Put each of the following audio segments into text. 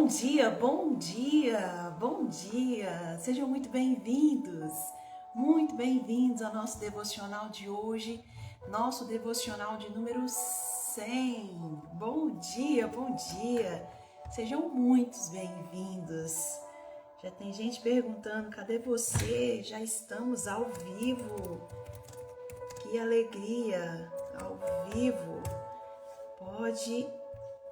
dia, bom dia, bom dia! Sejam muito bem-vindos ao nosso devocional de hoje, nosso devocional de número 100. Bom dia, bom dia! Sejam muitos bem-vindos. Já tem gente perguntando, cadê você? Já estamos ao vivo. Que alegria, ao vivo. Pode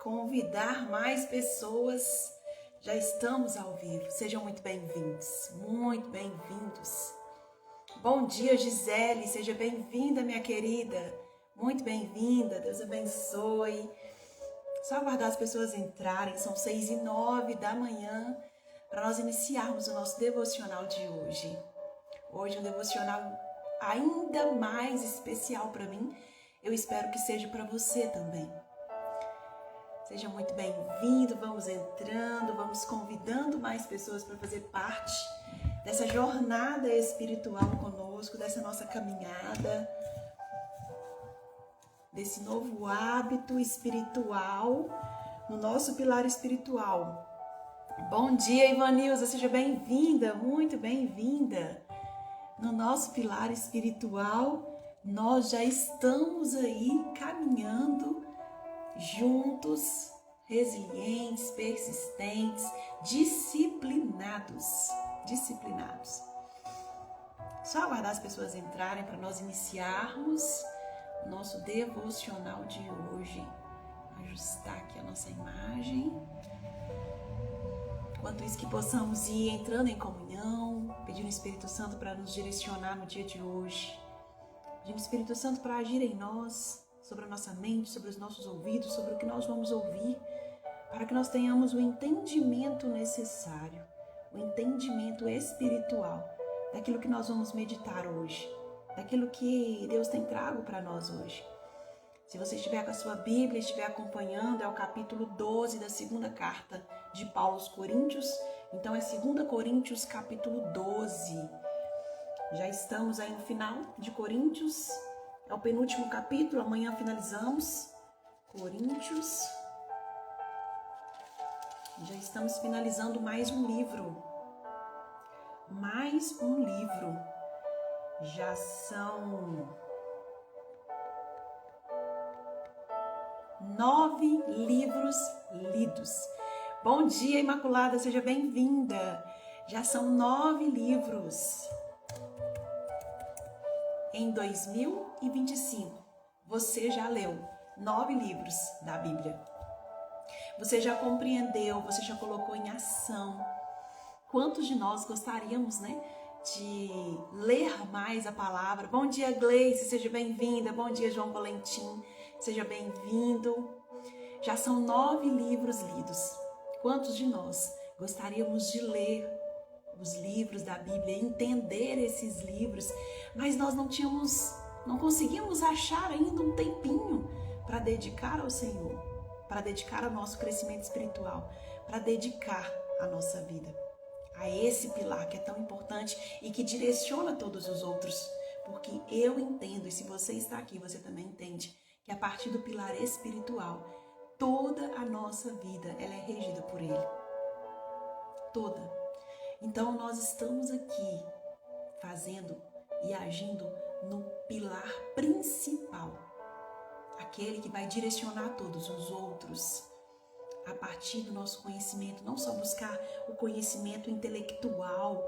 convidar mais pessoas. Já estamos ao vivo. Sejam muito bem-vindos, muito bem-vindos. Bom dia, Gisele. Seja bem-vinda, minha querida. Muito bem-vinda. Deus abençoe. Só aguardar as pessoas entrarem. São 6h09 da manhã para nós iniciarmos o nosso devocional de hoje. Hoje um devocional ainda mais especial para mim. Eu espero que seja para você também. Seja muito bem-vindo, vamos entrando, vamos convidando mais pessoas para fazer parte dessa jornada espiritual conosco, dessa nossa caminhada, desse novo hábito espiritual, no nosso pilar espiritual. Bom dia, Ivanilza, seja bem-vinda, muito bem-vinda. No nosso pilar espiritual, nós já estamos aí caminhando juntos, resilientes, persistentes, disciplinados. Só aguardar as pessoas entrarem para nós iniciarmos o nosso devocional de hoje. Ajustar aqui a nossa imagem. Enquanto isso, que possamos ir entrando em comunhão, pedindo o Espírito Santo para nos direcionar no dia de hoje. Pedindo o Espírito Santo para agir em nós, sobre a nossa mente, sobre os nossos ouvidos, sobre o que nós vamos ouvir, para que nós tenhamos o entendimento necessário, o entendimento espiritual daquilo que nós vamos meditar hoje, daquilo que Deus tem trago para nós hoje. Se você estiver com a sua Bíblia, estiver acompanhando, é o capítulo 12 da segunda carta de Paulo aos Coríntios, então é 2 Coríntios capítulo 12. Já estamos aí no final de Coríntios. É o penúltimo capítulo, amanhã finalizamos Coríntios. Já estamos finalizando mais um livro. Já são 9 livros lidos. Bom dia, Imaculada, seja bem-vinda. Já são 9 livros. Em 2025, você já leu 9 livros da Bíblia. Você já compreendeu, você já colocou em ação. Quantos de nós gostaríamos, de ler mais a palavra? Bom dia, Gleice, seja bem-vinda. Bom dia, João Valentim, seja bem-vindo. Já são 9 livros lidos. Quantos de nós gostaríamos de ler os livros da Bíblia, entender esses livros, mas nós não conseguimos achar ainda um tempinho para dedicar ao Senhor, para dedicar ao nosso crescimento espiritual, para dedicar a nossa vida a esse pilar que é tão importante e que direciona todos os outros, porque eu entendo, e se você está aqui, você também entende, que a partir do pilar espiritual, toda a nossa vida ela é regida por ele. Toda. Então, nós estamos aqui fazendo e agindo no pilar principal, aquele que vai direcionar todos os outros a partir do nosso conhecimento, não só buscar o conhecimento intelectual,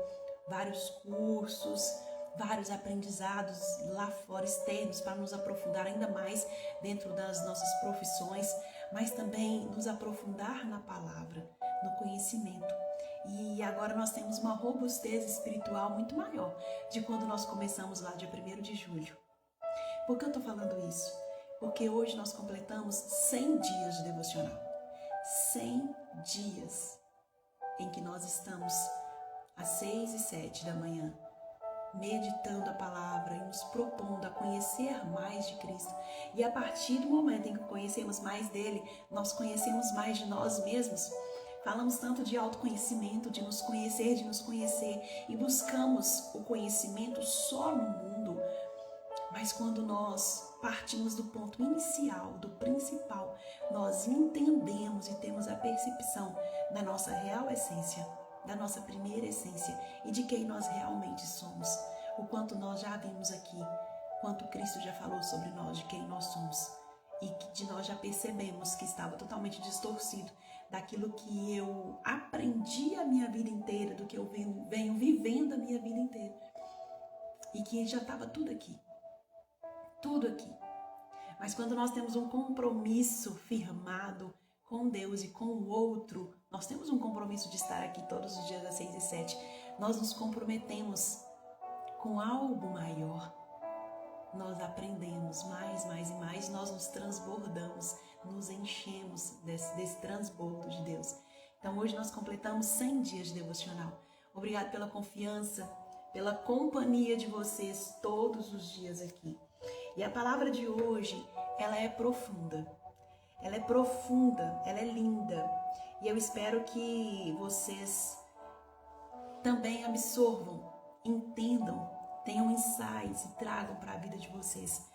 vários cursos, vários aprendizados lá fora externos para nos aprofundar ainda mais dentro das nossas profissões, mas também nos aprofundar na palavra, no conhecimento. E agora nós temos uma robustez espiritual muito maior de quando nós começamos lá dia 1º de julho. Por que eu estou falando isso? Porque hoje nós completamos 100 dias de devocional. 100 dias em que nós estamos às 6 e 7 da manhã meditando a palavra e nos propondo a conhecer mais de Cristo. E a partir do momento em que conhecemos mais dele, nós conhecemos mais de nós mesmos. Falamos tanto de autoconhecimento, de nos conhecer, e buscamos o conhecimento só no mundo. Mas quando nós partimos do ponto inicial, do principal, nós entendemos e temos a percepção da nossa real essência, da nossa primeira essência e de quem nós realmente somos. O quanto nós já vimos aqui, quanto Cristo já falou sobre nós, de quem nós somos. E que de nós já percebemos que estava totalmente distorcido daquilo que eu aprendi a minha vida inteira, do que eu venho vivendo a minha vida inteira. E que já estava tudo aqui. Tudo aqui. Mas quando nós temos um compromisso firmado com Deus e com o outro, nós temos um compromisso de estar aqui todos os dias às 6 e 7. Nós nos comprometemos com algo maior. Nós aprendemos mais e mais, nós nos transbordamos, nos enchemos desse transbordo de Deus. Então hoje nós completamos 100 dias de devocional. Obrigado pela confiança, pela companhia de vocês todos os dias aqui. E a palavra de hoje, ela é profunda. Ela é profunda, ela é linda. E eu espero que vocês também absorvam, entendam, tenham insights e tragam para a vida de vocês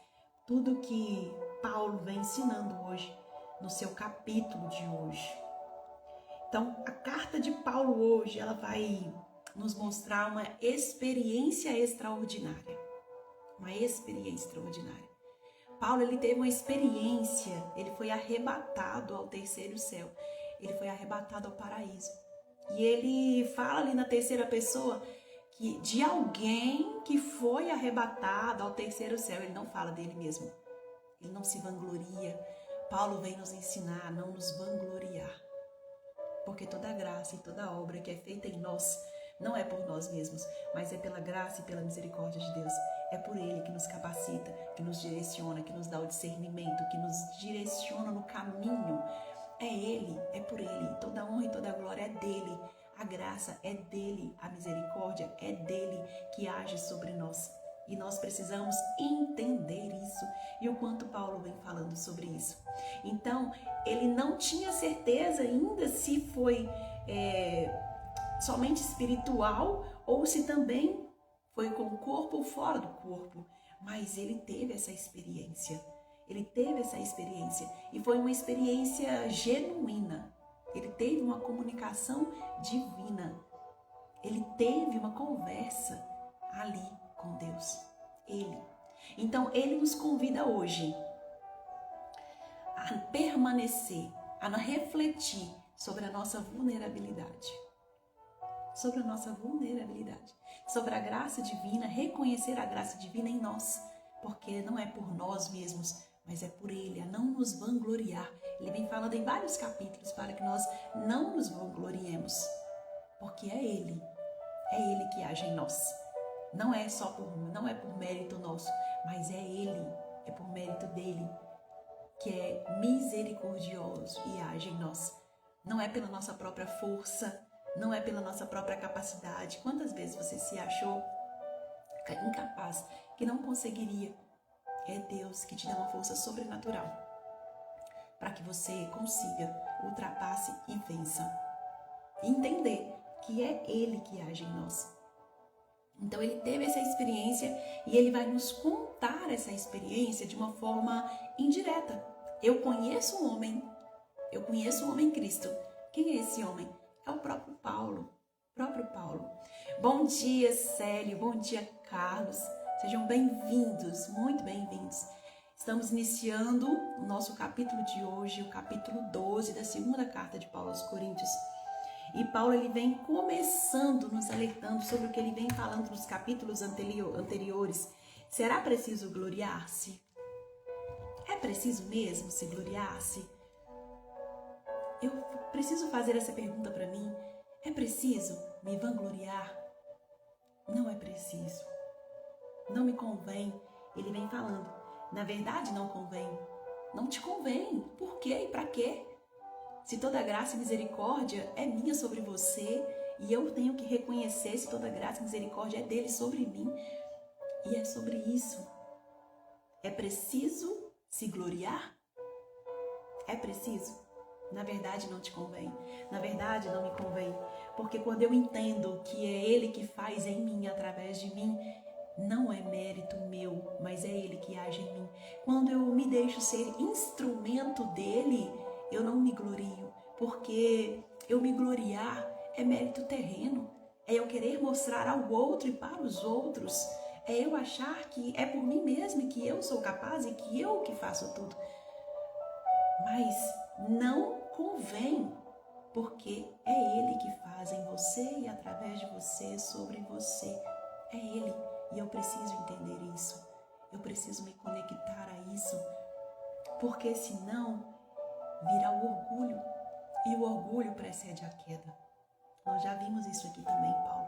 tudo que Paulo vem ensinando hoje, no seu capítulo de hoje. Então, a carta de Paulo hoje, ela vai nos mostrar uma experiência extraordinária. Uma experiência extraordinária. Paulo, ele teve uma experiência, ele foi arrebatado ao terceiro céu. Ele foi arrebatado ao paraíso. E ele fala ali na terceira pessoa que de alguém que foi arrebatado ao terceiro céu. Ele não fala dele mesmo. Ele não se vangloria. Paulo vem nos ensinar a não nos vangloriar. Porque toda graça e toda obra que é feita em nós não é por nós mesmos, mas é pela graça e pela misericórdia de Deus. É por Ele que nos capacita, que nos direciona, que nos dá o discernimento, que nos direciona no caminho. É Ele, é por Ele. Toda honra e toda glória é dEle. A graça é dEle, a misericórdia é dEle que age sobre nós. E nós precisamos entender isso e o quanto Paulo vem falando sobre isso. Então, ele não tinha certeza ainda se foi somente espiritual ou se também foi com o corpo ou fora do corpo. Mas ele teve essa experiência. Ele teve essa experiência e foi uma experiência genuína. Ele teve uma comunicação divina. Ele teve uma conversa ali com Deus. Ele. Então, ele nos convida hoje a permanecer, a refletir sobre a nossa vulnerabilidade. Sobre a nossa vulnerabilidade. Sobre a graça divina, reconhecer a graça divina em nós. Porque não é por nós mesmos, mas é por Ele, a não nos vangloriar. Ele vem falando em vários capítulos para que nós não nos vangloriemos. Porque é Ele que age em nós. Não é por mérito nosso, mas é Ele, é por mérito dEle, que é misericordioso e age em nós. Não é pela nossa própria força, não é pela nossa própria capacidade. Quantas vezes você se achou incapaz, que não conseguiria? É Deus que te dá uma força sobrenatural para que você consiga, ultrapasse e vença. E entender que é Ele que age em nós. Então ele teve essa experiência e ele vai nos contar essa experiência de uma forma indireta. Eu conheço um homem Cristo. Quem é esse homem? É o próprio Paulo. Bom dia, Célio. Bom dia, Carlos. Sejam bem-vindos, muito bem-vindos. Estamos iniciando o nosso capítulo de hoje, o capítulo 12 da segunda carta de Paulo aos Coríntios. E Paulo ele vem começando, nos alertando sobre o que ele vem falando nos capítulos anteriores. Será preciso gloriar-se? É preciso mesmo se gloriar-se? Eu preciso fazer essa pergunta para mim. É preciso me vangloriar? Não é preciso. Não me convém. Ele vem falando. Na verdade, não convém. Não te convém. Por quê e para quê? Se toda graça e misericórdia é minha sobre você e eu tenho que reconhecer se toda graça e misericórdia é dele sobre mim. E é sobre isso. É preciso se gloriar? É preciso? Na verdade não te convém. Na verdade não me convém. Porque quando eu entendo que é Ele que faz em mim, através de mim, não é mérito meu, mas é Ele que age em mim. Quando eu me deixo ser instrumento dele, eu não me glorio, porque eu me gloriar é mérito terreno, é eu querer mostrar ao outro e para os outros, é eu achar que é por mim mesma e que eu sou capaz e que eu que faço tudo. Mas não convém, porque é Ele que faz em você e através de você, sobre você. É Ele. E eu preciso entender isso. Eu preciso me conectar a isso. Porque senão virá o orgulho. E o orgulho precede a queda. Nós já vimos isso aqui também, Paulo.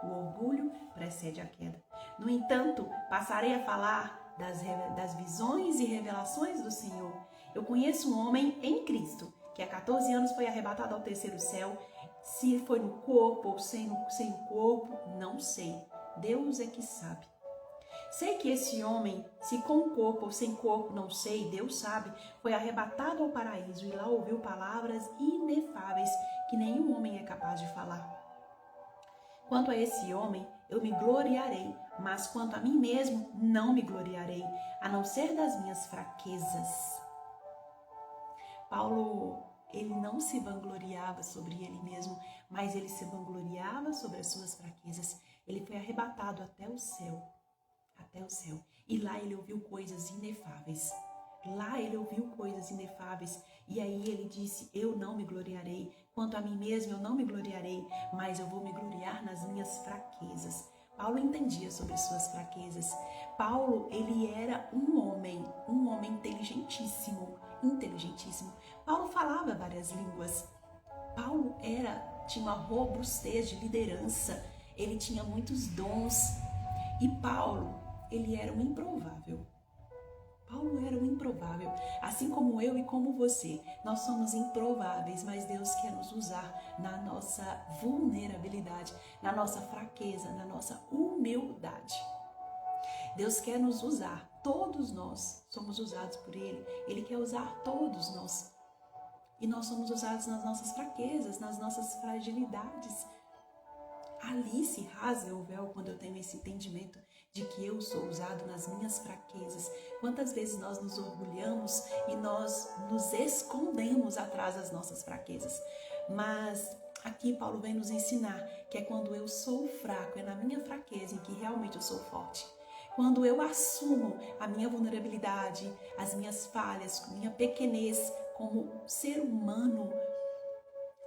O orgulho precede a queda. No entanto, passarei a falar das visões e revelações do Senhor. Eu conheço um homem em Cristo, que há 14 anos foi arrebatado ao terceiro céu. Se foi no corpo ou sem o corpo, não sei. Deus é que sabe. Sei que esse homem, se com corpo ou sem corpo, não sei, Deus sabe, foi arrebatado ao paraíso e lá ouviu palavras inefáveis que nenhum homem é capaz de falar. Quanto a esse homem, eu me gloriarei, mas quanto a mim mesmo, não me gloriarei, a não ser das minhas fraquezas. Paulo, ele não se vangloriava sobre ele mesmo, mas ele se vangloriava sobre as suas fraquezas. Ele foi arrebatado até o céu. E lá ele ouviu coisas inefáveis. E aí ele disse, eu não me gloriarei. Quanto a mim mesmo, eu não me gloriarei, mas eu vou me gloriar nas minhas fraquezas. Paulo entendia sobre suas fraquezas. Paulo, ele era um homem inteligentíssimo. Paulo falava várias línguas. Paulo tinha uma robustez de liderança. Ele tinha muitos dons. E Paulo, ele era um improvável. Assim como eu e como você. Nós somos improváveis, mas Deus quer nos usar na nossa vulnerabilidade, na nossa fraqueza, na nossa humildade. Deus quer nos usar. Todos nós somos usados por Ele. Ele quer usar todos nós. E nós somos usados nas nossas fraquezas, nas nossas fragilidades. Alice rasga o véu quando eu tenho esse entendimento de que eu sou usado nas minhas fraquezas. Quantas vezes nós nos orgulhamos e nós nos escondemos atrás das nossas fraquezas. Mas aqui Paulo vem nos ensinar que é quando eu sou fraco, é na minha fraqueza em que realmente eu sou forte. Quando eu assumo a minha vulnerabilidade, as minhas falhas, minha pequenez como ser humano,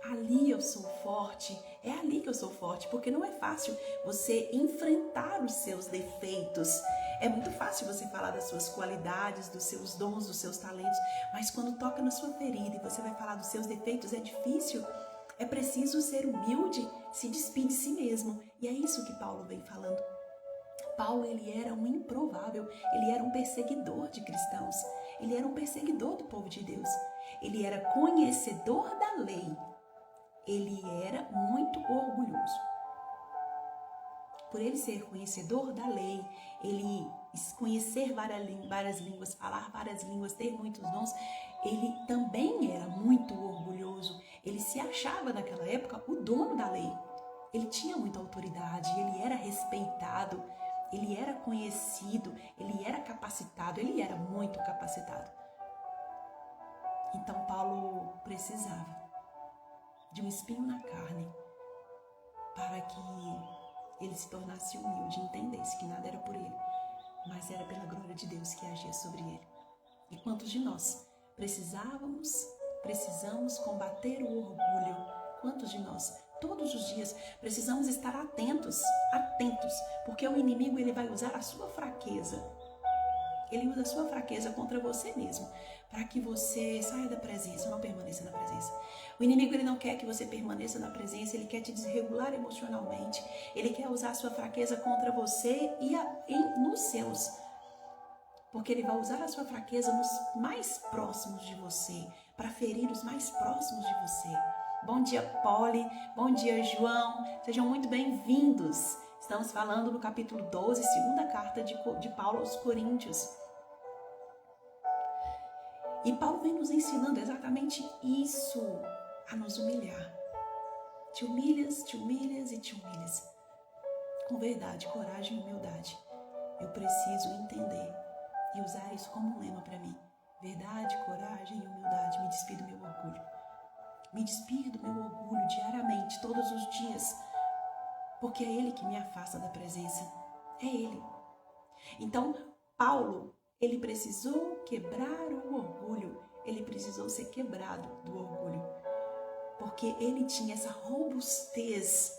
ali eu sou forte, é ali que eu sou forte, porque não é fácil você enfrentar os seus defeitos. É muito fácil você falar das suas qualidades, dos seus dons, dos seus talentos, mas quando toca na sua ferida e você vai falar dos seus defeitos, é difícil. É preciso ser humilde, se despir de si mesmo. E é isso que Paulo vem falando. Paulo, ele era um improvável, ele era um perseguidor de cristãos, ele era um perseguidor do povo de Deus, ele era conhecedor da lei. Ele era muito orgulhoso. Por ele ser conhecedor da lei, ele conhecer várias línguas, falar várias línguas, ter muitos dons, ele também era muito orgulhoso. Ele se achava naquela época o dono da lei. Ele tinha muita autoridade, ele era respeitado, ele era conhecido, ele era capacitado, ele era muito capacitado. Então Paulo precisava de um espinho na carne, para que ele se tornasse humilde e entendesse que nada era por ele, mas era pela glória de Deus que agia sobre ele. E quantos de nós precisamos combater o orgulho? Quantos de nós, todos os dias, precisamos estar atentos, porque o inimigo, ele vai usar a sua fraqueza. Ele usa a sua fraqueza contra você mesmo, para que você saia da presença, não permaneça na presença. O inimigo, ele não quer que você permaneça na presença, ele quer te desregular emocionalmente, ele quer usar a sua fraqueza contra você e nos seus, porque ele vai usar a sua fraqueza nos mais próximos de você, para ferir os mais próximos de você. Bom dia, Polly, bom dia, João, sejam muito bem-vindos. Estamos falando no capítulo 12, segunda carta de Paulo aos Coríntios. E Paulo vem nos ensinando exatamente isso, a nos humilhar. Te humilhas e te humilhas. Com verdade, coragem e humildade. eu preciso entender e usar isso como um lema para mim. Verdade, coragem e humildade. Me despir do meu orgulho. Me despir do meu orgulho diariamente, todos os dias, porque é ele que me afasta da presença. É ele. Então, Paulo, ele precisou quebrar o orgulho. Ele precisou ser quebrado do orgulho. Porque ele tinha essa robustez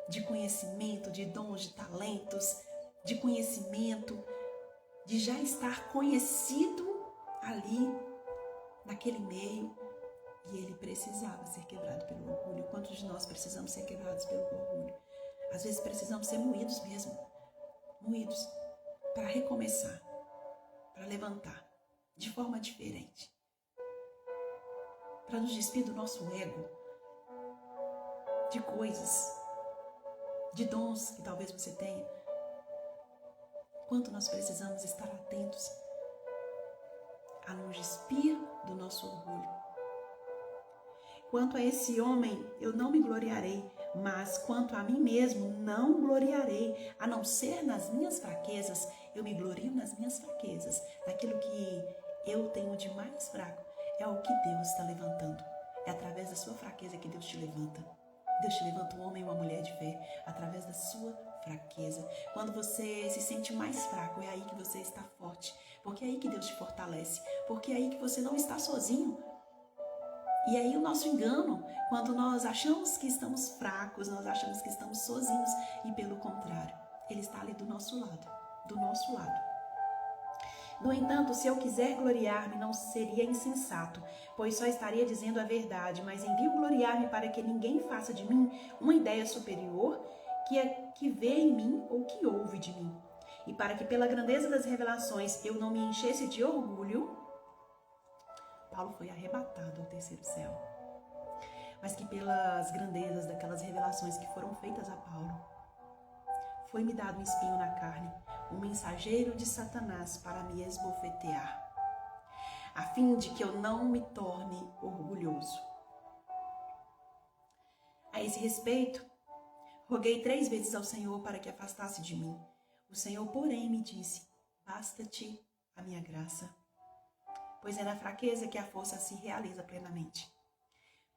de conhecimento, de dons, de talentos, de conhecimento, de já estar conhecido ali, naquele meio. E ele precisava ser quebrado pelo orgulho. Quantos de nós precisamos ser quebrados pelo orgulho? Às vezes precisamos ser moídos mesmo. Moídos para recomeçar, para levantar de forma diferente. Para nos despir do nosso ego, de coisas, de dons que talvez você tenha. Quanto nós precisamos estar atentos a nos despir do nosso orgulho. Quanto a esse homem, eu não me gloriarei, mas quanto a mim mesmo, não gloriarei, a não ser nas minhas fraquezas. Eu me glorio nas minhas fraquezas, naquilo que eu tenho de mais fraco. É o que Deus está levantando. É através da sua fraqueza que Deus te levanta. Deus te levanta um homem e uma mulher de fé, através da sua fraqueza. Quando você se sente mais fraco, é aí que você está forte, porque é aí que Deus te fortalece, porque é aí que você não está sozinho. E aí o nosso engano, quando nós achamos que estamos fracos, nós achamos que estamos sozinhos, e pelo contrário, Ele está ali do nosso lado, do nosso lado. No entanto, se eu quiser gloriar-me, não seria insensato, pois só estaria dizendo a verdade, mas envio gloriar-me para que ninguém faça de mim uma ideia superior que vê em mim ou que ouve de mim. E para que pela grandeza das revelações eu não me enchesse de orgulho, Paulo foi arrebatado ao terceiro céu. Mas que pelas grandezas daquelas revelações que foram feitas a Paulo, foi-me dado um espinho na carne, um mensageiro de Satanás para me esbofetear, a fim de que eu não me torne orgulhoso. A esse respeito, roguei 3 vezes ao Senhor para que afastasse de mim. O Senhor, porém, me disse: basta-te a minha graça, pois é na fraqueza que a força se realiza plenamente.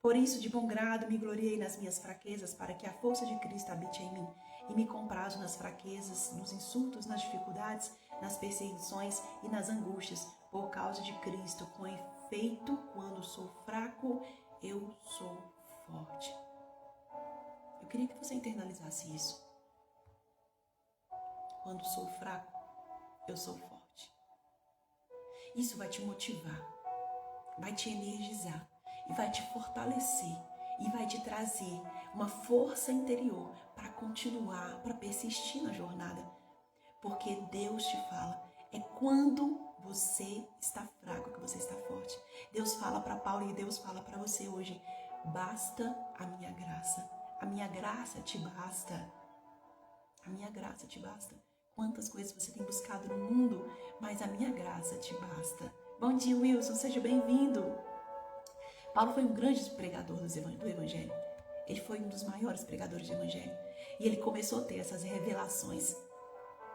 Por isso, de bom grado, me gloriei nas minhas fraquezas, para que a força de Cristo habite em mim. E me comprazo nas fraquezas, nos insultos, nas dificuldades, nas perseguições e nas angústias, por causa de Cristo. Com efeito, quando sou fraco, eu sou forte. Eu queria que você internalizasse isso. Quando sou fraco, eu sou forte. Isso vai te motivar, vai te energizar e vai te fortalecer e vai te trazer uma força interior para continuar, para persistir na jornada. Porque Deus te fala, é quando você está fraco que você está forte. Deus fala para Paulo e Deus fala para você hoje: basta a minha graça. A minha graça te basta. A minha graça te basta. Quantas coisas você tem buscado no mundo, mas a minha graça te basta. Bom dia, Wilson, seja bem-vindo. Paulo foi um grande pregador do Evangelho. Ele foi um dos maiores pregadores do Evangelho. E ele começou a ter essas revelações.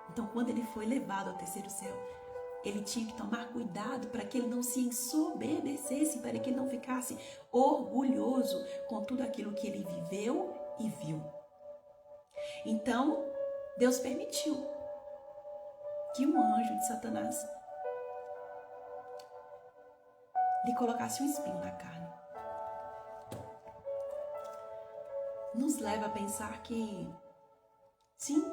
Então, quando ele foi levado ao terceiro céu, ele tinha que tomar cuidado para que ele não se ensoberbecesse, para que ele não ficasse orgulhoso com tudo aquilo que ele viveu e viu. Então, Deus permitiu que um anjo de Satanás lhe colocasse um espinho na carne. Nos leva a pensar que, sim,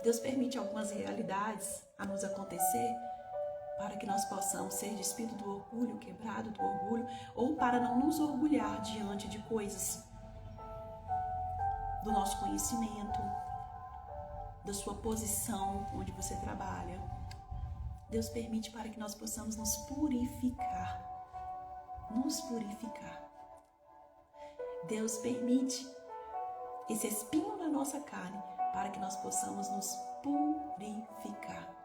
Deus permite algumas realidades a nos acontecer para que nós possamos ser despidos do orgulho, quebrado do orgulho, ou para não nos orgulhar diante de coisas do nosso conhecimento, da sua posição onde você trabalha. Deus permite para que nós possamos nos purificar. Nos purificar. Deus permite esse espinho na nossa carne para que nós possamos nos purificar.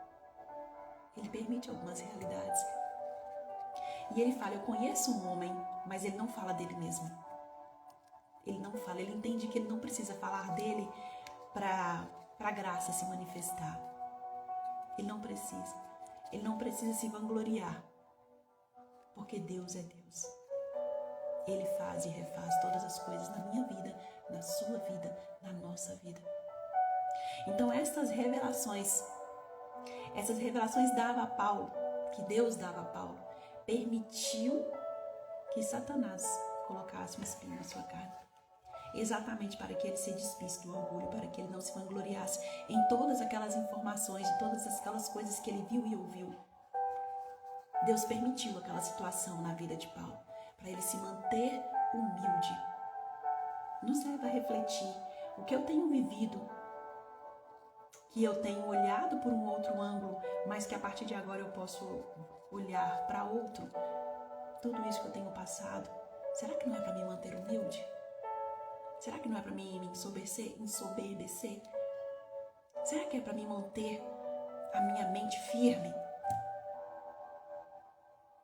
Ele permite algumas realidades. E ele fala: eu conheço um homem, mas ele não fala dele mesmo. Ele não fala, ele entende que ele não precisa falar dele para a graça se manifestar. Ele não precisa. Ele não precisa se vangloriar. Porque Deus é Deus. Ele faz e refaz todas as coisas na minha vida, na sua vida, na nossa vida. Então essas revelações dava a Paulo, que Deus dava a Paulo, permitiu que Satanás colocasse um espinho na sua carne. Exatamente para que ele se despisse do orgulho, para que ele não se vangloriasse em todas aquelas informações, em todas aquelas coisas que ele viu e ouviu. Deus permitiu aquela situação na vida de Paulo, para ele se manter humilde. Nos leva a refletir o que eu tenho vivido, que eu tenho olhado por um outro ângulo, mas que a partir de agora eu posso olhar para outro. Tudo isso que eu tenho passado, será que não é para me manter humilde? Será que não é para mim me ensoberbecer? Será que é para me manter a minha mente firme?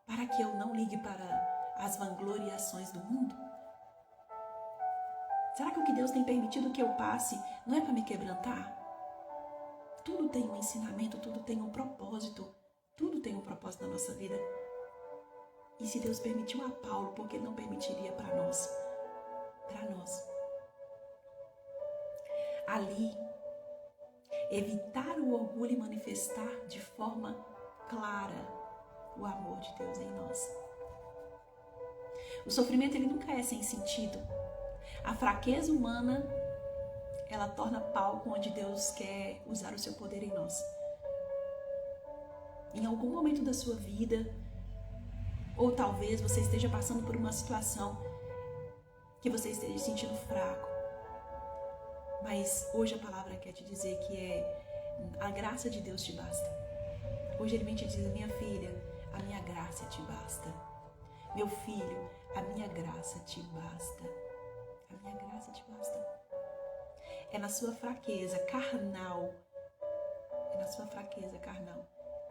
Para que eu não ligue para as vangloriações do mundo? Será que o que Deus tem permitido que eu passe não é para me quebrantar? Tudo tem um ensinamento, tudo tem um propósito. Tudo tem um propósito na nossa vida. E se Deus permitiu a Paulo, por que Ele não permitiria para nós? Para nós. Ali, evitar o orgulho e manifestar de forma clara o amor de Deus em nós. O sofrimento, ele nunca é sem sentido. A fraqueza humana, ela torna palco onde Deus quer usar o seu poder em nós. Em algum momento da sua vida, ou talvez você esteja passando por uma situação que você esteja sentindo fraco, mas hoje a palavra quer te dizer que a graça de Deus te basta. Hoje Ele vem te dizer: minha filha, a minha graça te basta. Meu filho, a minha graça te basta. A minha graça te basta. É na sua fraqueza carnal,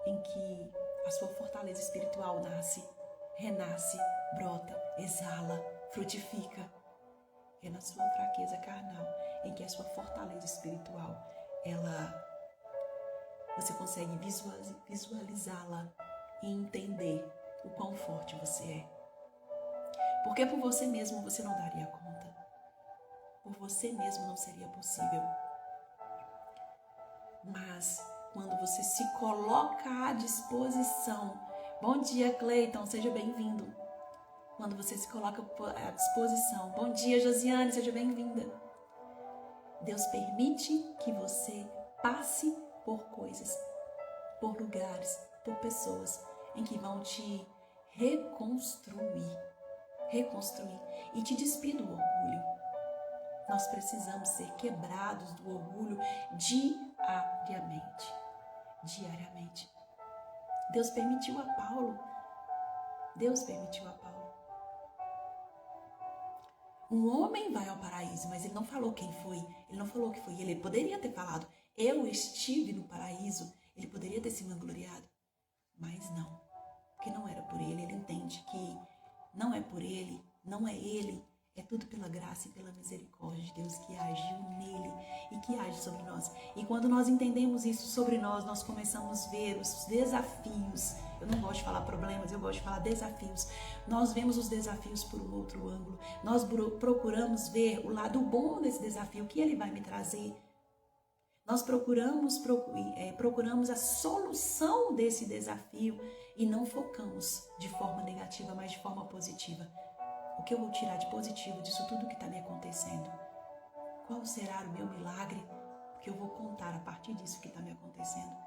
em que a sua fortaleza espiritual nasce, renasce, brota, exala, frutifica. É na sua fraqueza carnal em que a sua fortaleza espiritual, você consegue visualizá-la e entender o quão forte você é. Porque por você mesmo você não daria conta. Por você mesmo não seria possível. Mas quando você se coloca à disposição. Bom dia, Cleiton, seja bem-vindo. Quando você se coloca à disposição. Bom dia, Josiane, seja bem-vinda. Deus permite que você passe por coisas, por lugares, por pessoas em que vão te reconstruir e te despir do orgulho. Nós precisamos ser quebrados do orgulho diariamente. Deus permitiu a Paulo. Um homem vai ao paraíso, mas ele não falou quem foi. Ele não falou que foi ele. Ele poderia ter falado: eu estive no paraíso. Ele poderia ter se vangloriado. Mas não. Porque não era por ele. Ele entende que não é por ele, não é ele. É tudo pela graça e pela misericórdia de Deus que agiu nele e que age sobre nós. E quando nós entendemos isso sobre nós, nós começamos a ver os desafios. Eu não gosto de falar problemas, eu gosto de falar desafios. Nós vemos os desafios por um outro ângulo. Nós procuramos ver o lado bom desse desafio, o que ele vai me trazer. Nós procuramos a solução desse desafio e não focamos de forma negativa, mas de forma positiva. O que eu vou tirar de positivo disso tudo que está me acontecendo? Qual será o meu milagre que eu vou contar a partir disso que está me acontecendo?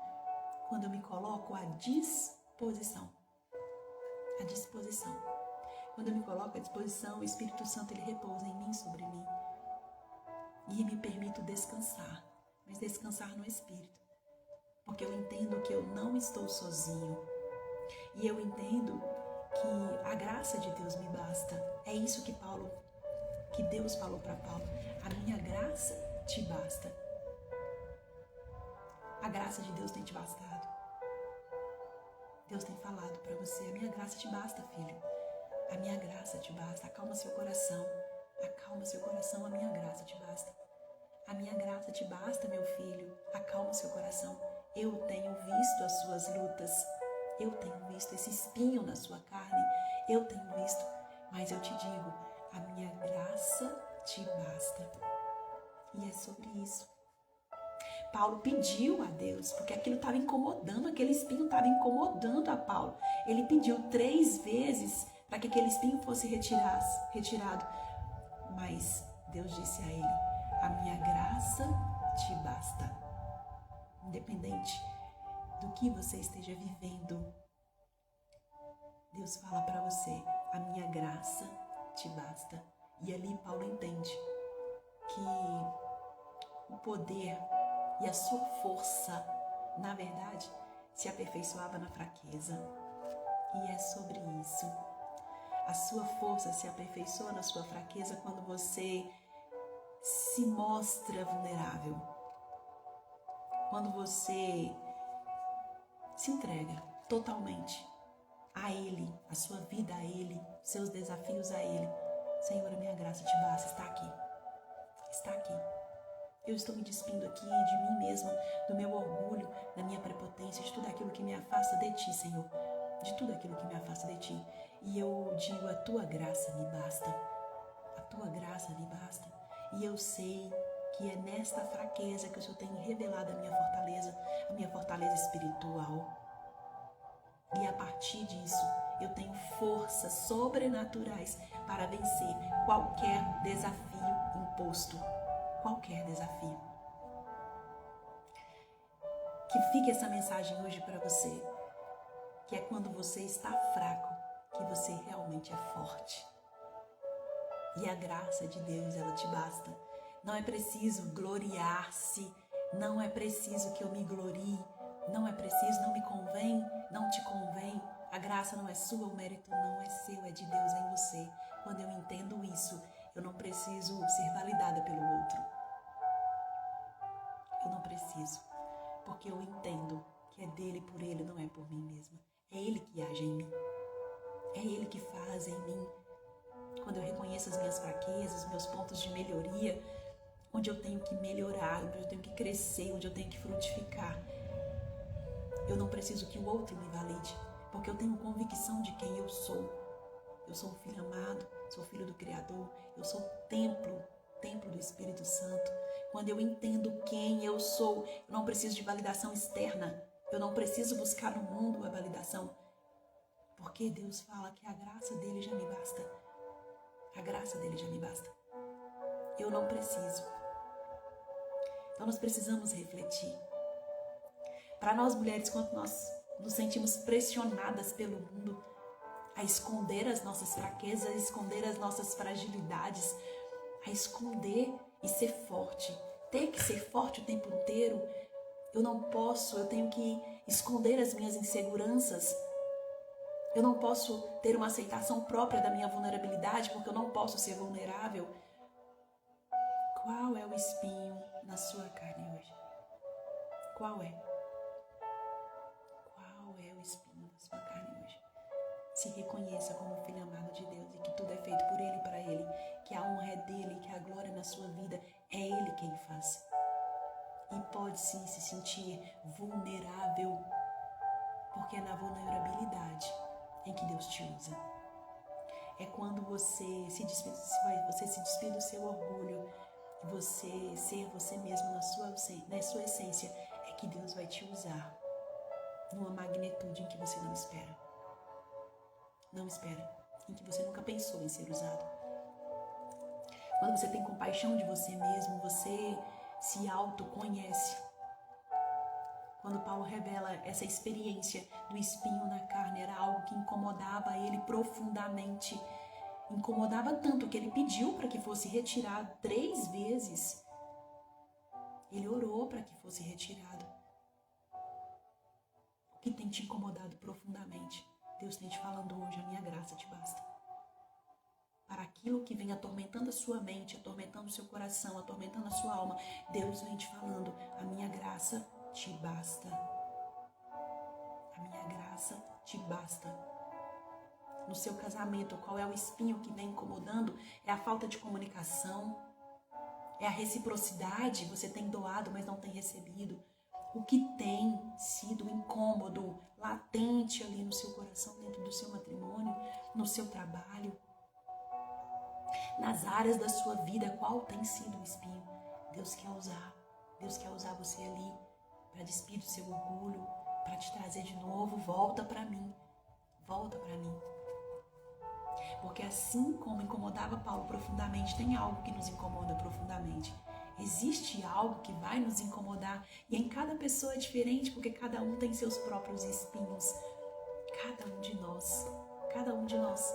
Quando eu me coloco à disposição. Quando eu me coloco à disposição, o Espírito Santo ele repousa em mim, sobre mim. E me permito descansar, mas descansar no Espírito. Porque eu entendo que eu não estou sozinho. E eu entendo que a graça de Deus me basta. É isso que Deus falou para Paulo. A minha graça te basta. A graça de Deus tem te bastado. Deus tem falado para você: a minha graça te basta, filho. A minha graça te basta. Acalma seu coração. A minha graça te basta. A minha graça te basta, meu filho. Acalma seu coração. Eu tenho visto as suas lutas. Eu tenho visto esse espinho na sua carne. Eu tenho visto. Mas eu te digo, a minha graça te basta. E é sobre isso. Paulo pediu a Deus, porque aquilo estava incomodando, aquele espinho estava incomodando a Paulo. Ele pediu 3 vezes para que aquele espinho fosse retirado. Mas Deus disse a ele, a minha graça te basta. Independente do que você esteja vivendo, Deus fala para você, a minha graça te basta. E ali Paulo entende que o poder e a sua força, na verdade, se aperfeiçoava na fraqueza. E é sobre isso. A sua força se aperfeiçoa na sua fraqueza quando você se mostra vulnerável. Quando você se entrega totalmente a Ele, a sua vida a Ele, seus desafios a Ele. Senhor, a minha graça te basta, está aqui. Está aqui. Eu estou me despindo aqui de mim mesma, do meu orgulho, da minha prepotência, de tudo aquilo que me afasta de Ti, Senhor. De tudo aquilo que me afasta de Ti. E eu digo, a Tua graça me basta. A Tua graça me basta. E eu sei que é nesta fraqueza que o Senhor tem revelado a minha fortaleza espiritual. E a partir disso, eu tenho forças sobrenaturais para vencer qualquer desafio imposto. Qualquer desafio. Que fique essa mensagem hoje para você, que é quando você está fraco, que você realmente é forte. E a graça de Deus, ela te basta. Não é preciso gloriar-se, não é preciso que eu me glorie, não é preciso, não me convém, não te convém. A graça não é sua, o mérito não é seu, é de Deus em você. Quando eu entendo isso, eu não preciso ser validada pelo outro. Eu não preciso, porque eu entendo que é dele, por ele, não é por mim mesma. É ele que age em mim. É ele que faz em mim. Quando eu reconheço as minhas fraquezas, os meus pontos de melhoria, onde eu tenho que melhorar, onde eu tenho que crescer, onde eu tenho que frutificar. Eu não preciso que o outro me valide, porque eu tenho convicção de quem eu sou. Eu sou um filho amado, sou filho do Criador, eu sou templo do Espírito Santo. Quando eu entendo quem eu sou, eu não preciso de validação externa. Eu não preciso buscar no mundo a validação. Porque Deus fala que a graça dele já me basta. A graça dele já me basta. Eu não preciso. Então nós precisamos refletir. Para nós mulheres, quando nós nos sentimos pressionadas pelo mundo a esconder as nossas fraquezas, a esconder as nossas fragilidades, a esconder e ser forte. Ter que ser forte o tempo inteiro. Eu não posso, eu tenho que esconder as minhas inseguranças. Eu não posso ter uma aceitação própria da minha vulnerabilidade, porque eu não posso ser vulnerável. Qual é o espinho na sua carne hoje? Qual é? Qual é o espinho na sua carne hoje? Se reconheça como filho amado de Deus e que tudo é feito por Ele e para Ele, que a honra é dEle, que a glória na sua vida é Ele quem faz. E pode sim se sentir vulnerável, porque é na vulnerabilidade em que Deus te usa. É quando você se despide do seu orgulho, você ser você mesmo na sua essência, é que Deus vai te usar numa magnitude em que você não espera. Não espera, em que você nunca pensou em ser usado. Quando você tem compaixão de você mesmo, você se autoconhece. Quando Paulo revela essa experiência do espinho na carne, era algo que incomodava ele profundamente. Incomodava tanto que ele pediu para que fosse retirado 3 vezes. Ele orou para que fosse retirado. O que tem te incomodado profundamente? Deus tem te falando hoje, a minha graça te basta. Para aquilo que vem atormentando a sua mente, atormentando o seu coração, atormentando a sua alma, Deus vem te falando, a minha graça te basta. A minha graça te basta. No seu casamento, qual é o espinho que vem incomodando? É a falta de comunicação, é a reciprocidade, você tem doado, mas não tem recebido. o que tem sido incômodo, latente ali no seu coração, dentro do seu matrimônio, no seu trabalho, nas áreas da sua vida, qual tem sido o espinho. Deus quer usar você ali para despir do seu orgulho, para te trazer de novo, volta para mim. Porque assim como incomodava Paulo profundamente, tem algo que nos incomoda profundamente. Existe algo que vai nos incomodar e em cada pessoa é diferente, porque cada um tem seus próprios espinhos. Cada um de nós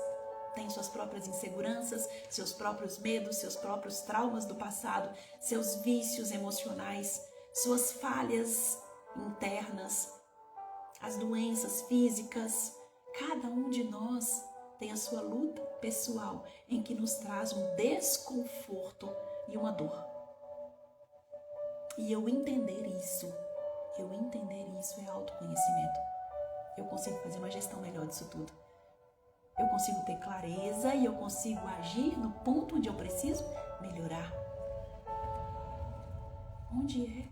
tem suas próprias inseguranças, seus próprios medos, seus próprios traumas do passado, seus vícios emocionais, suas falhas internas, as doenças físicas. Cada um de nós tem a sua luta pessoal em que nos traz um desconforto e uma dor. E eu entender isso é autoconhecimento. Eu consigo fazer uma gestão melhor disso tudo. Eu consigo ter clareza e eu consigo agir no ponto onde eu preciso melhorar. Onde é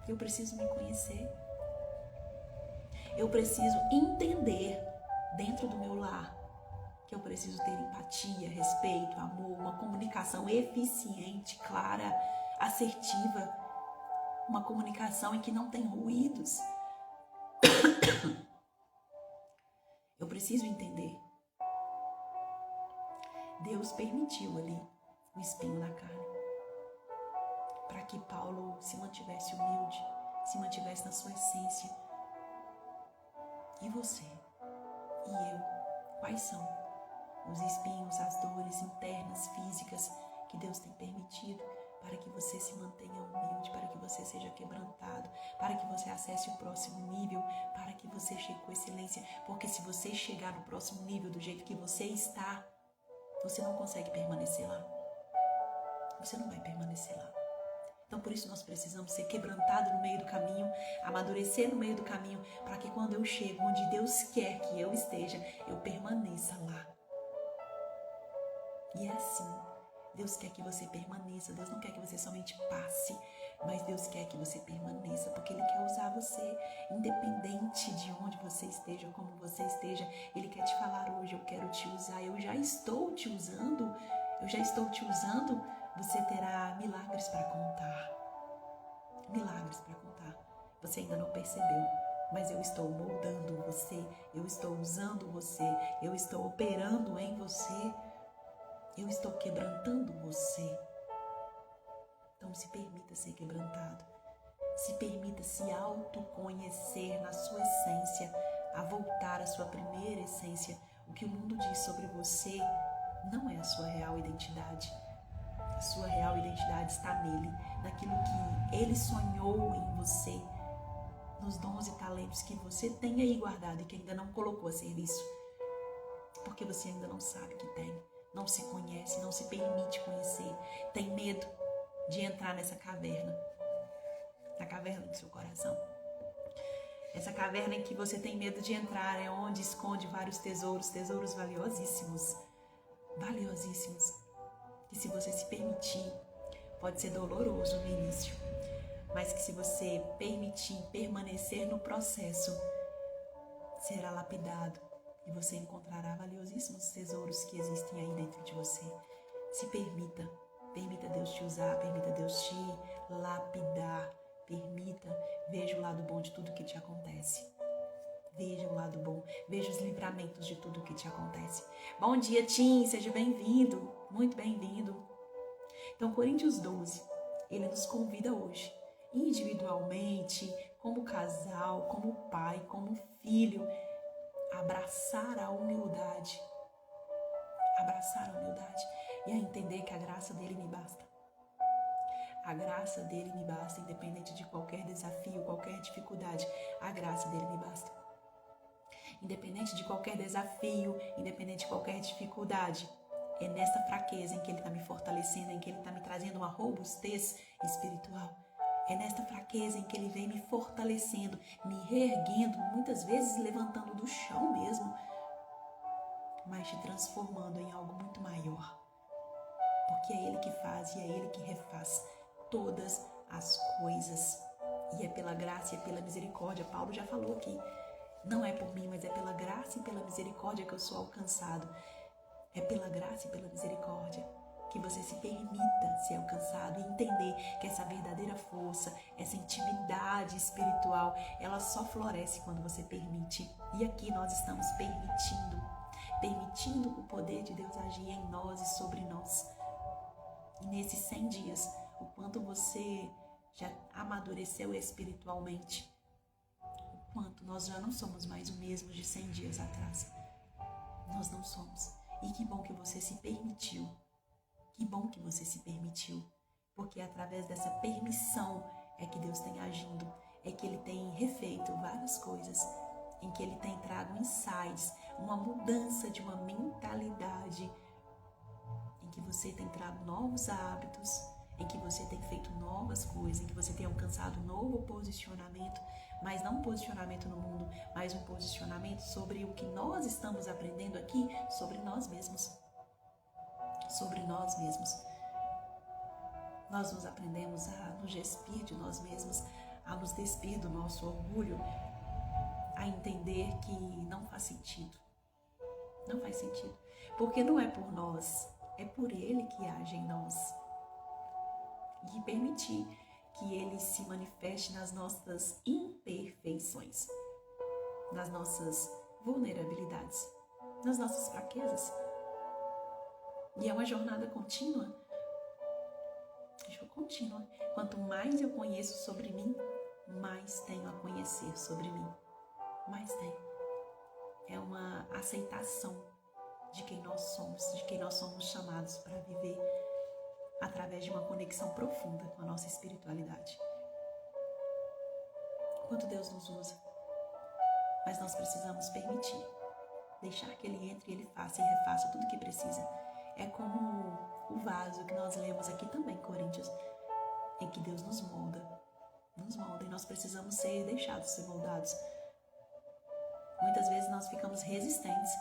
que eu preciso me conhecer? Eu preciso entender dentro do meu lar que eu preciso ter empatia, respeito, amor, uma comunicação eficiente, clara, assertiva, uma comunicação em que não tem ruídos. Eu preciso entender. Deus permitiu ali o espinho na carne para que Paulo se mantivesse humilde, se mantivesse na sua essência. E você? E eu? Quais são os espinhos, as dores internas, físicas que Deus tem permitido para que você se mantenha humilde, para que você seja quebrantado, para que você acesse o próximo nível, para que você chegue com excelência? Porque se você chegar no próximo nível do jeito que você está, você não consegue permanecer lá. Você não vai permanecer lá. Então, por isso nós precisamos ser quebrantados no meio do caminho, amadurecer no meio do caminho, para que quando eu chego onde Deus quer que eu esteja, eu permaneça lá. E é assim. Deus quer que você permaneça. Deus não quer que você somente passe, mas Deus quer que você permaneça, porque Ele quer usar você, independente de onde você esteja, como você esteja. Ele quer te falar hoje: eu quero te usar, eu já estou te usando. Você terá milagres para contar. Milagres para contar. Você ainda não percebeu, mas eu estou moldando você, eu estou usando você, eu estou operando em você. Eu estou quebrantando você. Então se permita ser quebrantado. Se permita se autoconhecer na sua essência, a voltar à sua primeira essência. O que o mundo diz sobre você não é a sua real identidade. A sua real identidade está nele, naquilo que ele sonhou em você, nos dons e talentos que você tem aí guardado e que ainda não colocou a serviço. Porque você ainda não sabe que tem. Não se conhece, não se permite conhecer, tem medo de entrar nessa caverna, na caverna do seu coração. Essa caverna em que você tem medo de entrar é onde esconde vários tesouros valiosíssimos, que se você se permitir, pode ser doloroso no início, mas que se você permitir permanecer no processo, será lapidado. E você encontrará valiosíssimos tesouros que existem aí dentro de você. Se permita Deus te usar, permita Deus te lapidar, veja o lado bom de tudo que te acontece. Veja o lado bom, veja os livramentos de tudo que te acontece. Bom dia, Tim, seja bem-vindo, muito bem-vindo. Então, Coríntios 12, ele nos convida hoje, individualmente, como casal, como pai, como filho, abraçar a humildade e a entender que a graça dele me basta. A graça dele me basta, independente de qualquer desafio, qualquer dificuldade, a graça dele me basta. Independente de qualquer desafio, independente de qualquer dificuldade, é nessa fraqueza em que ele está me fortalecendo, em que ele está me trazendo uma robustez espiritual. É nesta fraqueza em que ele vem me fortalecendo, me reerguendo, muitas vezes levantando do chão mesmo, mas te transformando em algo muito maior. Porque é Ele que faz e é Ele que refaz todas as coisas. E é pela graça e pela misericórdia. Paulo já falou aqui. Não é por mim, mas é pela graça e pela misericórdia que eu sou alcançado. É pela graça e pela misericórdia que você se permita ser alcançado e entender que essa verdadeira força, essa intimidade espiritual, ela só floresce quando você permite. E aqui nós estamos permitindo o poder de Deus agir em nós e sobre nós. E nesses 100 dias, o quanto você já amadureceu espiritualmente, o quanto nós já não somos mais o mesmo de 100 dias atrás. Nós não somos. E que bom que você se permitiu. Que bom que você se permitiu. Porque através dessa permissão é que Deus tem agindo. É que Ele tem refeito várias coisas. Em que Ele tem trago insights, uma mudança de uma mentalidade. Em que você tem trago novos hábitos. Em que você tem feito novas coisas. Em que você tem alcançado um novo posicionamento. Mas não um posicionamento no mundo, mas um posicionamento sobre o que nós estamos aprendendo aqui, sobre nós mesmos. Sobre nós mesmos. Nós nos aprendemos a nos despir de nós mesmos, a nos despir do nosso orgulho, a entender que não faz sentido. Não faz sentido. Porque não é por nós, é por Ele que age em nós. E permitir que Ele se manifeste nas nossas imperfeições, nas nossas vulnerabilidades, nas nossas fraquezas. E é uma jornada contínua. Contínua. Quanto mais eu conheço sobre mim, mais tenho a conhecer sobre mim. Mais tenho. É uma aceitação de quem nós somos chamados para viver através de uma conexão profunda com a nossa espiritualidade. Quanto Deus nos usa, mas nós precisamos permitir, deixar que Ele entre e Ele faça e refaça tudo o que precisa. É como o vaso que nós lemos aqui também, Coríntios, em que Deus nos molda e nós precisamos ser deixados ser moldados. Muitas vezes nós ficamos resistentes,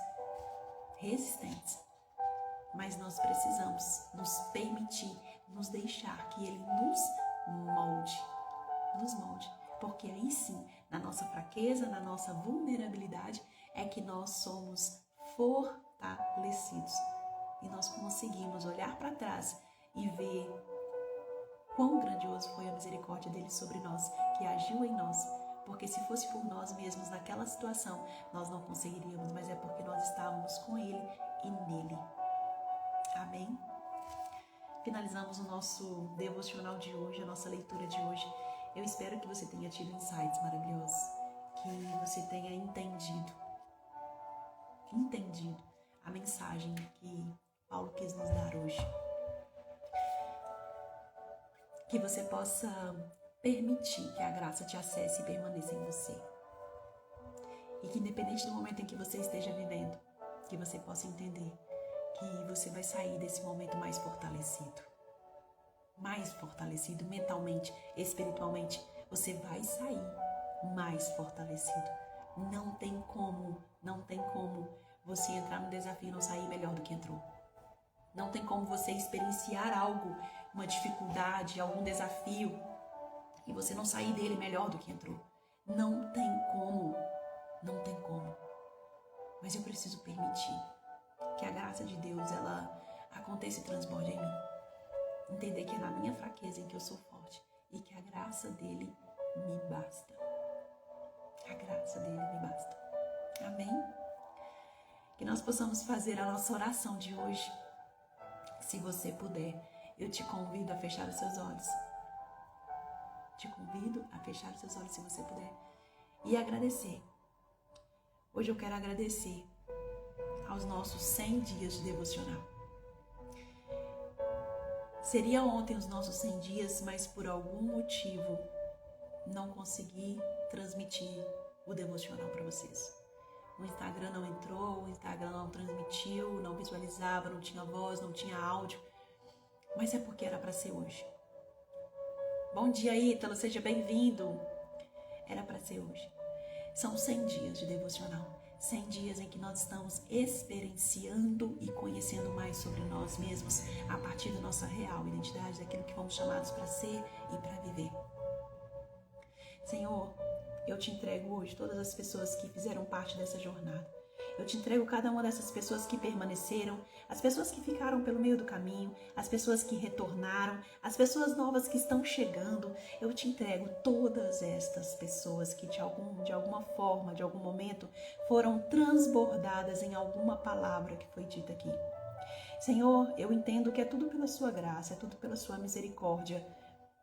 mas nós precisamos nos permitir, nos deixar que Ele nos molde, porque aí sim, na nossa fraqueza, na nossa vulnerabilidade, é que nós somos fortalecidos e nós conseguimos olhar para trás e ver quão grandioso foi a misericórdia dele sobre nós, que agiu em nós. Porque se fosse por nós mesmos naquela situação, nós não conseguiríamos, mas é porque nós estávamos com Ele e nele. Amém? Finalizamos o nosso devocional de hoje, a nossa leitura de hoje. Eu espero que você tenha tido insights maravilhosos, que você tenha entendido a mensagem que Paulo quis nos dar hoje. Que você possa permitir que a graça te acesse e permaneça em você. E que independente do momento em que você esteja vivendo, que você possa entender que você vai sair desse momento mais fortalecido mentalmente, espiritualmente. Você vai sair mais fortalecido. Não tem como você entrar no desafio e não sair melhor do que entrou. Não tem como você experienciar algo, uma dificuldade, algum desafio, e você não sair dele melhor do que entrou. Não tem como. Mas eu preciso permitir que a graça de Deus, ela aconteça e transborde em mim. Entender que é na minha fraqueza em que eu sou forte e que a graça dele me basta. A graça dele me basta. Amém? Que nós possamos fazer a nossa oração de hoje. Se você puder, eu te convido a fechar os seus olhos. Te convido a fechar os seus olhos se você puder. E agradecer. Hoje eu quero agradecer aos nossos 100 dias de devocional. Seria ontem os nossos 100 dias, mas por algum motivo não consegui transmitir o devocional para vocês. O Instagram não entrou, o Instagram não transmitiu, não visualizava, não tinha voz, não tinha áudio. Mas é porque era para ser hoje. Bom dia, Ítalo, seja bem-vindo. Era para ser hoje. São 100 dias de devocional. 100 dias em que nós estamos experienciando e conhecendo mais sobre nós mesmos a partir da nossa real identidade, daquilo que fomos chamados para ser e para viver. Senhor, eu te entrego hoje todas as pessoas que fizeram parte dessa jornada. Eu te entrego cada uma dessas pessoas que permaneceram, as pessoas que ficaram pelo meio do caminho, as pessoas que retornaram, as pessoas novas que estão chegando. Eu te entrego todas estas pessoas que de alguma forma, de algum momento, foram transbordadas em alguma palavra que foi dita aqui. Senhor, eu entendo que é tudo pela sua graça, é tudo pela sua misericórdia,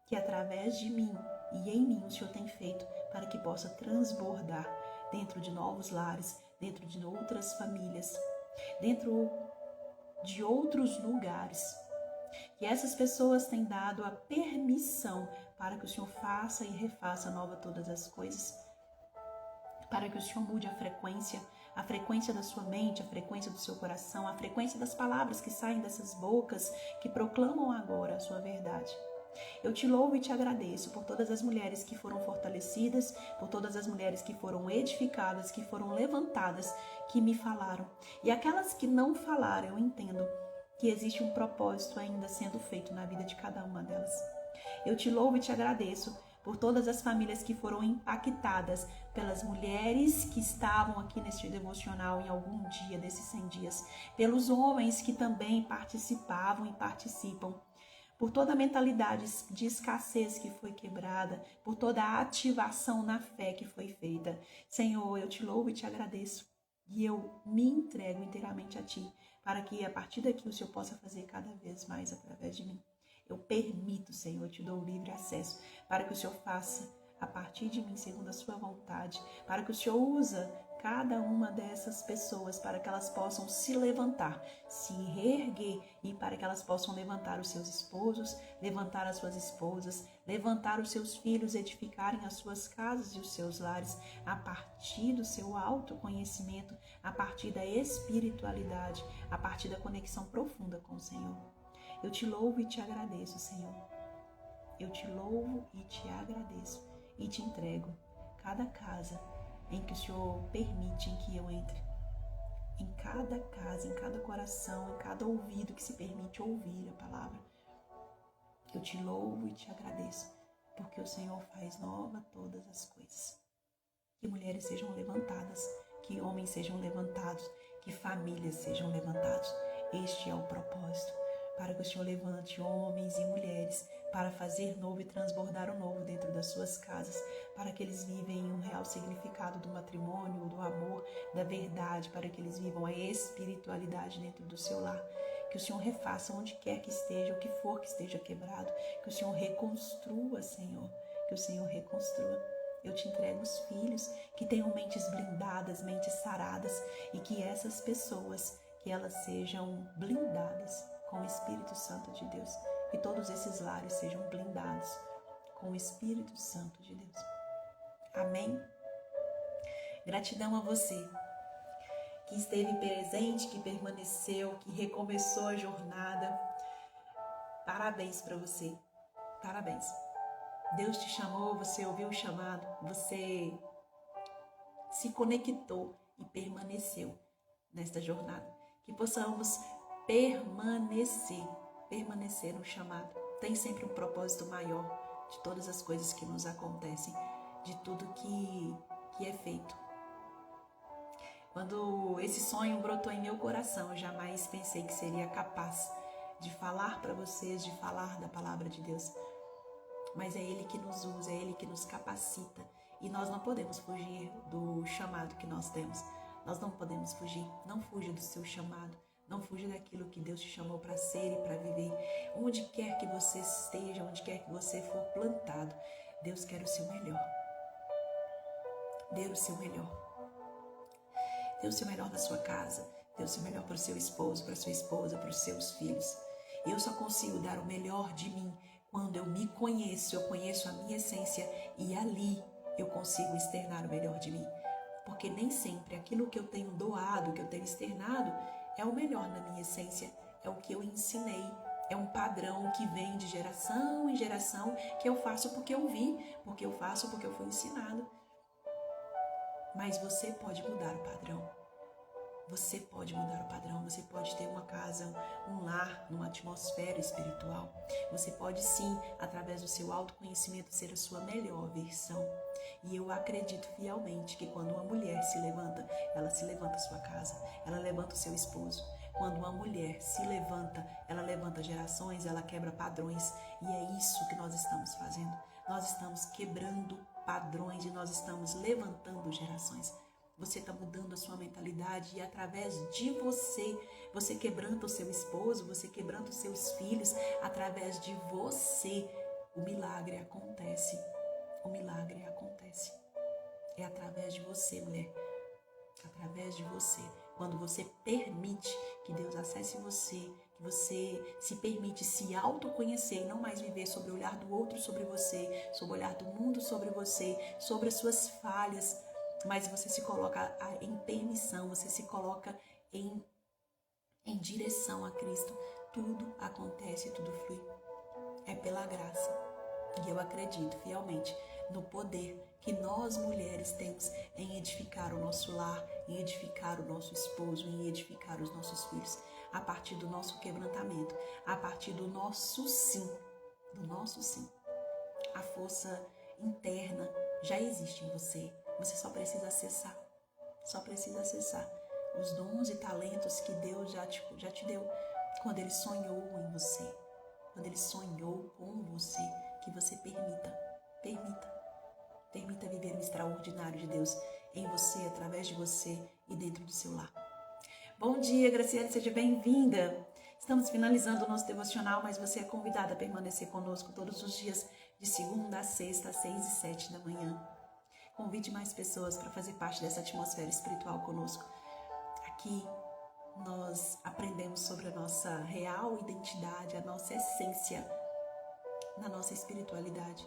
que através de mim e em mim o Senhor tem feito para que possa transbordar dentro de novos lares, dentro de outras famílias, dentro de outros lugares. E essas pessoas têm dado a permissão para que o Senhor faça e refaça nova todas as coisas, para que o Senhor mude a frequência da sua mente, a frequência do seu coração, a frequência das palavras que saem dessas bocas que proclamam agora a sua verdade. Eu te louvo e te agradeço por todas as mulheres que foram fortalecidas, por todas as mulheres que foram edificadas, que foram levantadas, que me falaram. E aquelas que não falaram, eu entendo que existe um propósito ainda sendo feito na vida de cada uma delas. Eu te louvo e te agradeço por todas as famílias que foram impactadas pelas mulheres que estavam aqui neste devocional em algum dia desses 100 dias, pelos homens que também participavam e participam, por toda a mentalidade de escassez que foi quebrada, por toda a ativação na fé que foi feita. Senhor, eu te louvo e te agradeço. E eu me entrego inteiramente a Ti, para que a partir daqui o Senhor possa fazer cada vez mais através de mim. Eu permito, Senhor, eu te dou livre acesso, para que o Senhor faça a partir de mim, segundo a sua vontade, para que o Senhor usa cada uma dessas pessoas para que elas possam se levantar, se reerguer e para que elas possam levantar os seus esposos, levantar as suas esposas, levantar os seus filhos, edificarem as suas casas e os seus lares a partir do seu autoconhecimento, a partir da espiritualidade, a partir da conexão profunda com o Senhor. Eu te louvo e te agradeço, Senhor. Eu te louvo e te agradeço e te entrego cada casa em que o Senhor permite em que eu entre. Em cada casa, em cada coração, em cada ouvido que se permite ouvir a palavra. Eu te louvo e te agradeço, porque o Senhor faz nova todas as coisas. Que mulheres sejam levantadas, que homens sejam levantados, que famílias sejam levantados. Este é o propósito, para que o Senhor levante homens e mulheres para fazer novo e transbordar o novo dentro das suas casas, para que eles vivem um real significado do matrimônio, do amor, da verdade, para que eles vivam a espiritualidade dentro do seu lar. Que o Senhor refaça onde quer que esteja, o que for que esteja quebrado, que o Senhor reconstrua, Senhor, que o Senhor reconstrua. Eu te entrego os filhos que tenham mentes blindadas, mentes saradas, e que essas pessoas, que elas sejam blindadas com o Espírito Santo de Deus, e todos esses lares sejam blindados com o Espírito Santo de Deus. Amém? Gratidão a você que esteve presente, que permaneceu, que recomeçou a jornada. Parabéns para você. Parabéns. Deus te chamou, você ouviu o chamado, você se conectou e permaneceu nesta jornada. Que possamos permanecer no chamado. Tem sempre um propósito maior de todas as coisas que nos acontecem, de tudo que é feito. Quando esse sonho brotou em meu coração, eu jamais pensei que seria capaz de falar para vocês, de falar da palavra de Deus. Mas é Ele que nos usa, é Ele que nos capacita. E nós não podemos fugir do chamado que nós temos. Nós não podemos fugir. Não fuja do seu chamado. Não fuja daquilo que Deus te chamou para ser e para viver. Onde quer que você esteja, onde quer que você for plantado, Deus quer o seu melhor. Dê o seu melhor. Dê o seu melhor na sua casa. Dê o seu melhor para o seu esposo, para a sua esposa, para os seus filhos. Eu só consigo dar o melhor de mim quando eu me conheço, eu conheço a minha essência e ali eu consigo externar o melhor de mim. Porque nem sempre aquilo que eu tenho doado, que eu tenho externado, é o melhor na minha essência, é o que eu ensinei, é um padrão que vem de geração em geração, que eu faço porque eu vi, porque eu faço porque eu fui ensinado. Mas você pode mudar o padrão. Você pode mudar o padrão, você pode ter uma casa, um lar, numa atmosfera espiritual. Você pode sim, através do seu autoconhecimento, ser a sua melhor versão. E eu acredito fielmente que quando uma mulher se levanta, ela se levanta a sua casa, ela levanta o seu esposo. Quando uma mulher se levanta, ela levanta gerações, ela quebra padrões. E é isso que nós estamos fazendo. Nós estamos quebrando padrões e nós estamos levantando gerações. Você está mudando a sua mentalidade e através de você, você quebranta o seu esposo, você quebranta os seus filhos, através de você, o milagre acontece. O milagre acontece. É através de você, mulher. Através de você. Quando você permite que Deus acesse você, que você se permite se autoconhecer e não mais viver sobre o olhar do outro sobre você, sobre o olhar do mundo sobre você, sobre as suas falhas, mas você se coloca em permissão, você se coloca em direção a Cristo. Tudo acontece, tudo flui. É pela graça. E eu acredito fielmente no poder que nós mulheres temos em edificar o nosso lar, em edificar o nosso esposo, em edificar os nossos filhos, a partir do nosso quebrantamento, a partir do nosso sim, A força interna já existe em você. Você só precisa acessar. Os dons e talentos que Deus já te deu quando Ele sonhou em você. Quando Ele sonhou com você, que você permita viver o extraordinário de Deus em você, através de você e dentro do seu lar. Bom dia, Graciela, seja bem-vinda. Estamos finalizando o nosso devocional, mas você é convidada a permanecer conosco todos os dias, de segunda a sexta, às 6 e 7 da manhã. Convide mais pessoas para fazer parte dessa atmosfera espiritual conosco. Aqui nós aprendemos sobre a nossa real identidade, a nossa essência na nossa espiritualidade.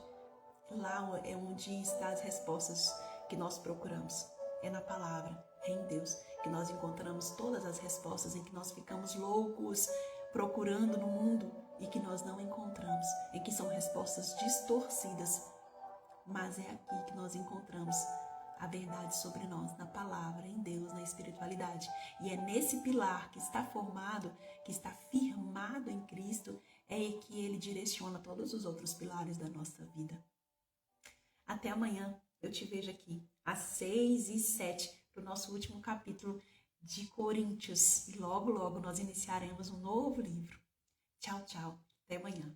Lá é onde estão as respostas que nós procuramos. É na palavra, é em Deus que nós encontramos todas as respostas em que nós ficamos loucos procurando no mundo e que nós não encontramos, em que são respostas distorcidas. Mas é aqui que nós encontramos a verdade sobre nós, na palavra, em Deus, na espiritualidade. E é nesse pilar que está formado, que está firmado em Cristo, é que Ele direciona todos os outros pilares da nossa vida. Até amanhã, eu te vejo aqui, às 6 e 7, para o nosso último capítulo de Coríntios. E logo, logo nós iniciaremos um novo livro. Tchau, tchau. Até amanhã.